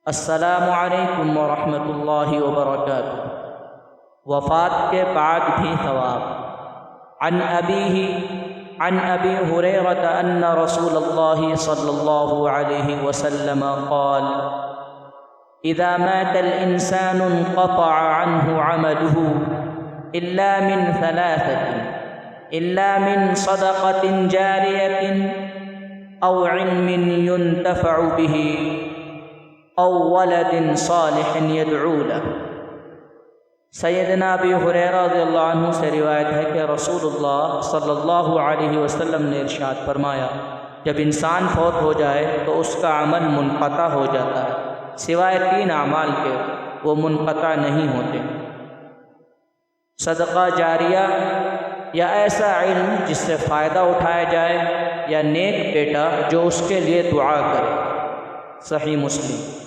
السلام علیکم ورحمۃ اللہ وبرکاتہ۔ وفات کے بعد بھی ثواب۔ عن ابی ہریرہ ان رسول اللہ صلی اللہ علیہ وسلم قال اذا مات الانسان انقطع عنه عمله الا من ثلاثة الا من صدقة جارية او علم ينتفع به او ولد صالح يدعو له۔ سیدنا ابی ہریرہ رضی اللہ عنہ سے روایت ہے کہ رسول اللہ صلی اللہ علیہ وسلم نے ارشاد فرمایا، جب انسان فوت ہو جائے تو اس کا عمل منقطع ہو جاتا ہے، سوائے 3 اعمال کے وہ منقطع نہیں ہوتے: صدقہ جاریہ یا ایسا علم جس سے فائدہ اٹھایا جائے، یا نیک بیٹا جو اس کے لیے دعا کرے۔ صحیح مسلم۔